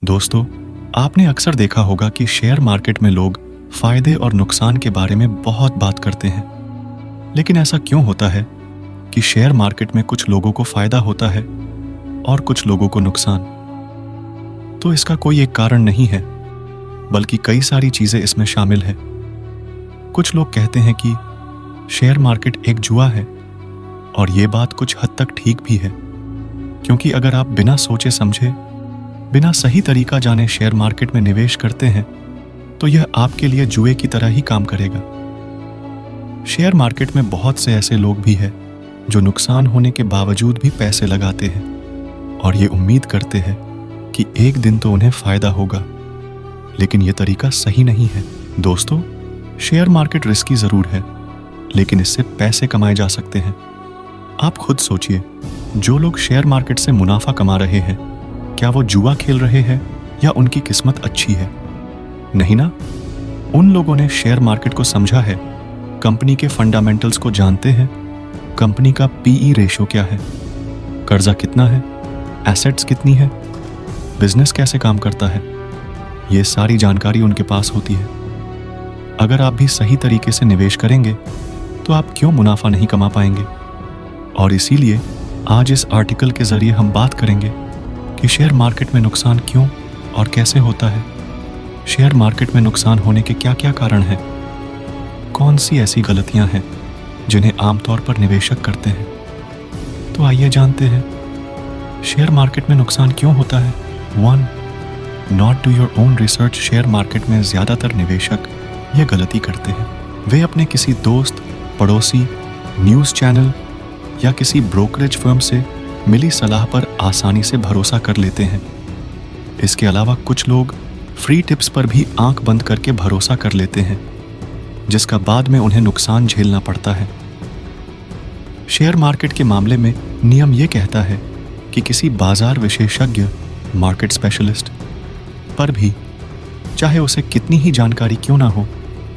दोस्तों, आपने अक्सर देखा होगा कि शेयर मार्केट में लोग फायदे और नुकसान के बारे में बहुत बात करते हैं। लेकिन ऐसा क्यों होता है कि शेयर मार्केट में कुछ लोगों को फायदा होता है और कुछ लोगों को नुकसान? तो इसका कोई एक कारण नहीं है, बल्कि कई सारी चीजें इसमें शामिल है। कुछ लोग कहते हैं कि शेयर मार्केट एक जुआ है, और ये बात कुछ हद तक ठीक भी है, क्योंकि अगर आप बिना सोचे समझे, बिना सही तरीका जाने शेयर मार्केट में निवेश करते हैं, तो यह आपके लिए जुए की तरह ही काम करेगा। शेयर मार्केट में बहुत से ऐसे लोग भी हैं जो नुकसान होने के बावजूद भी पैसे लगाते हैं और ये उम्मीद करते हैं कि एक दिन तो उन्हें फायदा होगा। लेकिन यह तरीका सही नहीं है। दोस्तों, शेयर मार्केट रिस्की जरूर है, लेकिन इससे पैसे कमाए जा सकते हैं। आप खुद सोचिए, जो लोग शेयर मार्केट से मुनाफा कमा रहे हैं, क्या वो जुआ खेल रहे हैं या उनकी किस्मत अच्छी है? नहीं ना। उन लोगों ने शेयर मार्केट को समझा है, कंपनी के फंडामेंटल्स को जानते हैं, कंपनी का पीई रेशो क्या है, कर्जा कितना है, एसेट्स कितनी है, बिजनेस कैसे काम करता है, ये सारी जानकारी उनके पास होती है। अगर आप भी सही तरीके से निवेश करेंगे तो आप क्यों मुनाफा नहीं कमा पाएंगे? और इसीलिए आज इस आर्टिकल के जरिए हम बात करेंगे कि शेयर मार्केट में नुकसान क्यों और कैसे होता है, शेयर मार्केट में नुकसान होने के क्या क्या कारण हैं, कौन सी ऐसी गलतियां हैं जिन्हें आमतौर पर निवेशक करते हैं। तो आइए जानते हैं, शेयर मार्केट में नुकसान क्यों होता है। 1. Not do your own research. Share market में ज्यादातर निवेशक यह गलती करते हैं। वे अपने किसी दोस्त, पड़ोसी, न्यूज़ चैनल या किसी ब्रोकरेज फर्म से मिली सलाह पर आसानी से भरोसा कर लेते हैं। इसके अलावा कुछ लोग फ्री टिप्स पर भी आंख बंद करके भरोसा कर लेते हैं, जिसका बाद में उन्हें नुकसान झेलना पड़ता है। शेयर मार्केट के मामले में नियम यह कहता है कि किसी बाजार विशेषज्ञ, मार्केट स्पेशलिस्ट पर भी, चाहे उसे कितनी ही जानकारी क्यों ना हो,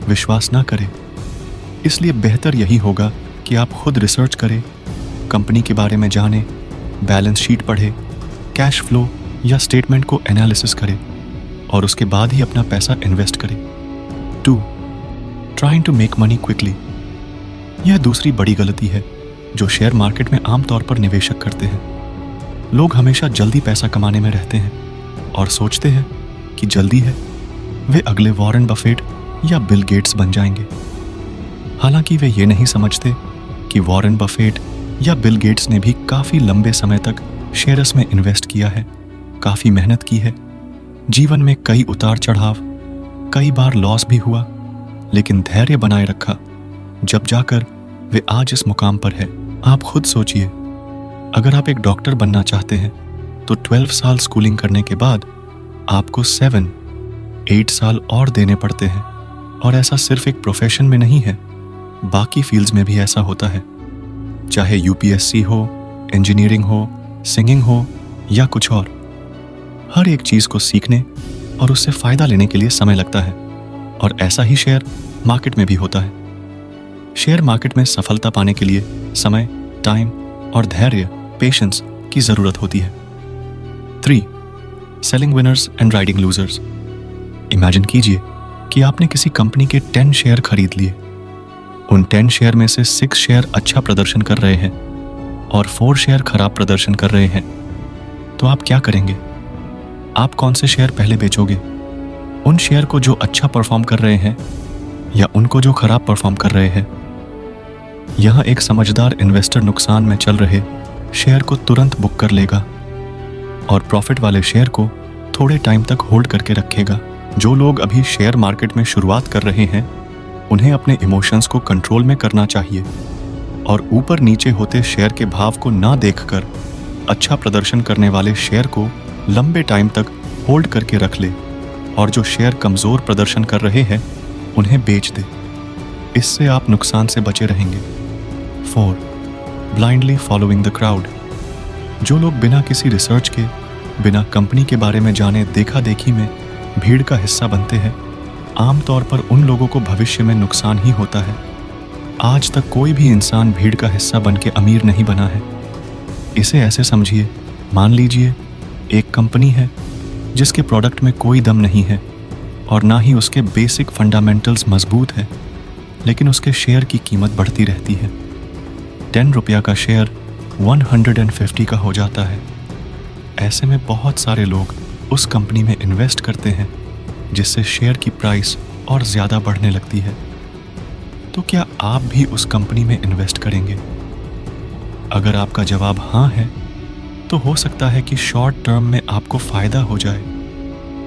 विश्वास ना करें। इसलिए बेहतर यही होगा कि आप खुद रिसर्च करें, कंपनी के बारे में जानें, बैलेंस शीट पढ़े, कैश फ्लो या स्टेटमेंट को एनालिसिस करें और उसके बाद ही अपना पैसा इन्वेस्ट करें। 2. Trying to make money quickly. यह दूसरी बड़ी गलती है जो शेयर मार्केट में आमतौर पर निवेशक करते हैं। लोग हमेशा जल्दी पैसा कमाने में रहते हैं और सोचते हैं कि जल्दी है, वे अगले वॉरेन बफेट या बिल गेट्स बन जाएंगे। हालांकि वे ये नहीं समझते कि वॉरेन बफेट या बिल गेट्स ने भी काफी लंबे समय तक शेयर्स में इन्वेस्ट किया है, काफी मेहनत की है, जीवन में कई उतार चढ़ाव, कई बार लॉस भी हुआ, लेकिन धैर्य बनाए रखा, जब जाकर वे आज इस मुकाम पर है। आप खुद सोचिए, अगर आप एक डॉक्टर बनना चाहते हैं तो 12 साल स्कूलिंग करने के बाद आपको 7-8 साल और देने पड़ते हैं। और ऐसा सिर्फ एक प्रोफेशन में नहीं है, बाकी फील्ड्स में भी ऐसा होता है। चाहे यूपीएससी हो, इंजीनियरिंग हो, सिंगिंग हो या कुछ और, हर एक चीज को सीखने और उससे फायदा लेने के लिए समय लगता है। और ऐसा ही शेयर मार्केट में भी होता है। शेयर मार्केट में सफलता पाने के लिए समय, टाइम और धैर्य, पेशेंस की जरूरत होती है। 3. Selling winners and riding losers. Imagine कीजिए कि आपने किसी कंपनी के 10 शेयर खरीद लिए। उन 10 शेयर में से 6 शेयर अच्छा प्रदर्शन कर रहे हैं और 4 शेयर खराब प्रदर्शन कर रहे हैं। तो आप क्या करेंगे? आप कौन से शेयर पहले बेचोगे? उन शेयर को जो अच्छा परफॉर्म कर रहे हैं या उनको जो खराब परफॉर्म कर रहे हैं? यहां एक समझदार इन्वेस्टर नुकसान में चल रहे शेयर को तुरंत बुक कर लेगा और प्रॉफिट वाले शेयर को थोड़े टाइम तक होल्ड करके रखेगा। जो लोग अभी शेयर मार्केट में शुरुआत कर रहे हैं, उन्हें अपने इमोशंस को कंट्रोल में करना चाहिए और ऊपर नीचे होते शेयर के भाव को ना देखकर अच्छा प्रदर्शन करने वाले शेयर को लंबे टाइम तक होल्ड करके रख ले और जो शेयर कमजोर प्रदर्शन कर रहे हैं उन्हें बेच दे। इससे आप नुकसान से बचे रहेंगे। 4. Blindly following the crowd. जो लोग बिना किसी रिसर्च के, बिना कंपनी के बारे में जाने देखा देखी में भीड़ का हिस्सा बनते हैं, आमतौर पर उन लोगों को भविष्य में नुकसान ही होता है। आज तक कोई भी इंसान भीड़ का हिस्सा बन के अमीर नहीं बना है। इसे ऐसे समझिए, मान लीजिए एक कंपनी है, जिसके प्रोडक्ट में कोई दम नहीं है और ना ही उसके बेसिक फंडामेंटल्स मजबूत है, लेकिन उसके शेयर की कीमत बढ़ती रहती है। 10 रुपया का शेयर 150 का हो जाता है। ऐसे में बहुत सारे लोग उस कंपनी में इन्वेस्ट करते हैं, जिससे शेयर की प्राइस और ज़्यादा बढ़ने लगती है। तो क्या आप भी उस कंपनी में इन्वेस्ट करेंगे? अगर आपका जवाब हाँ है, तो हो सकता है कि शॉर्ट टर्म में आपको फ़ायदा हो जाए,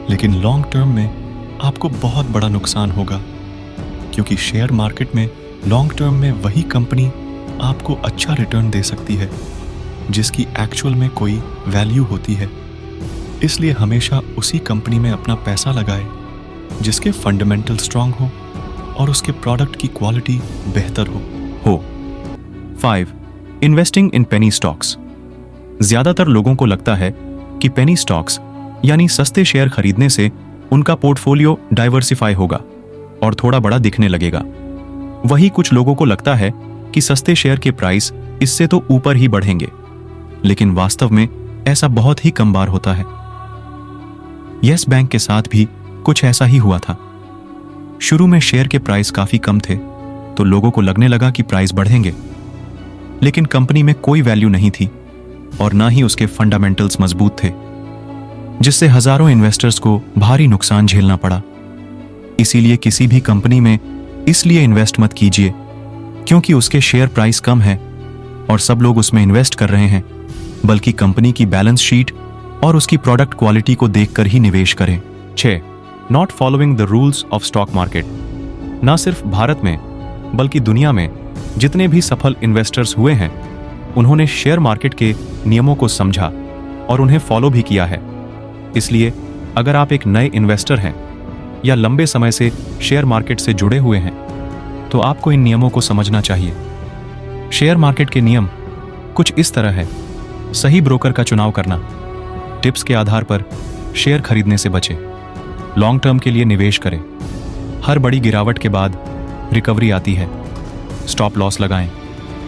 लेकिन लॉन्ग टर्म में आपको बहुत बड़ा नुकसान होगा, क्योंकि शेयर मार्केट में लॉन्ग टर्म में वही कंपनी आपको अच्छा रिटर्न दे सकती है, जिसकी एक्चुअल में कोई वैल्यू होती है। इसलिए हमेशा उसी कंपनी में अपना पैसा लगाएं, जिसके फंडामेंटल स्ट्रांग हो और उसके प्रोडक्ट की क्वालिटी बेहतर हो। 5. Investing in penny stocks. ज्यादातर लोगों को लगता है कि पेनी स्टॉक्स यानी सस्ते शेयर खरीदने से उनका पोर्टफोलियो डाइवर्सिफाई होगा और थोड़ा बड़ा दिखने लगेगा। वही कुछ लोगों को लगता है कि सस्ते शेयर के प्राइस इससे तो ऊपर ही बढ़ेंगे, लेकिन वास्तव में ऐसा बहुत ही कम बार होता है। यस बैंक के साथ भी कुछ ऐसा ही हुआ था। शुरू में शेयर के प्राइस काफी कम थे, तो लोगों को लगने लगा कि प्राइस बढ़ेंगे, लेकिन कंपनी में कोई वैल्यू नहीं थी और ना ही उसके फंडामेंटल्स मजबूत थे, जिससे हजारों इन्वेस्टर्स को भारी नुकसान झेलना पड़ा। इसीलिए किसी भी कंपनी में इसलिए इन्वेस्ट मत कीजिए क्योंकि उसके शेयर प्राइस कम है और सब लोग उसमें इन्वेस्ट कर रहे हैं, बल्कि कंपनी की बैलेंस शीट और उसकी प्रोडक्ट क्वालिटी को देखकर ही निवेश करें। 6. Not following the rules of stock market. न सिर्फ भारत में बल्कि दुनिया में जितने भी सफल इन्वेस्टर्स हुए हैं, उन्होंने शेयर मार्केट के नियमों को समझा और उन्हें फॉलो भी किया है। इसलिए अगर आप एक नए इन्वेस्टर हैं या लंबे समय से शेयर मार्केट से जुड़े हुए हैं, तो आपको इन नियमों को समझना चाहिए। शेयर मार्केट के नियम कुछ इस तरह है। सही ब्रोकर का चुनाव करना, टिप्स के आधार पर शेयर खरीदने से बचें, लॉन्ग टर्म के लिए निवेश करें, हर बड़ी गिरावट के बाद रिकवरी आती है, स्टॉप लॉस लगाएं,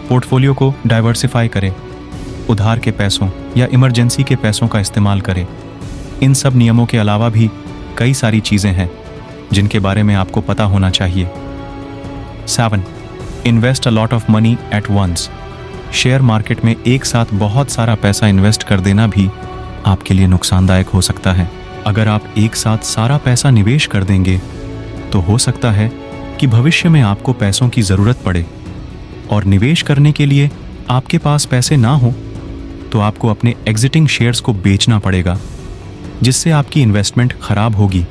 पोर्टफोलियो को डाइवर्सिफाई करें, उधार के पैसों या इमरजेंसी के पैसों का इस्तेमाल करें। इन सब नियमों के अलावा भी कई सारी चीज़ें हैं जिनके बारे में आपको पता होना चाहिए। 7. Invest a lot of money at once. Share market में एक साथ बहुत सारा पैसा इन्वेस्ट कर देना भी आपके लिए नुकसानदायक हो सकता है। अगर आप एक साथ सारा पैसा निवेश कर देंगे, तो हो सकता है कि भविष्य में आपको पैसों की ज़रूरत पड़े और निवेश करने के लिए आपके पास पैसे ना हो, तो आपको अपने एग्जिटिंग शेयर्स को बेचना पड़ेगा, जिससे आपकी इन्वेस्टमेंट खराब होगी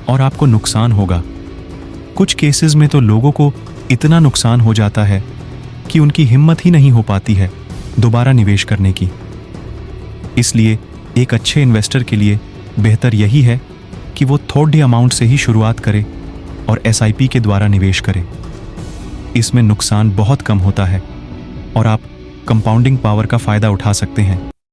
और आपको नुकसान होगा। कुछ केसेस में तो लोगों को इतना नुकसान हो जाता है कि उनकी हिम्मत ही नहीं हो पाती है दोबारा निवेश करने की। इसलिए एक अच्छे इन्वेस्टर के लिए बेहतर यही है कि वो थोड़ी अमाउंट से ही शुरुआत करे और SIP के द्वारा निवेश करे। इसमें नुकसान बहुत कम होता है और आप कंपाउंडिंग पावर का फ़ायदा उठा सकते हैं।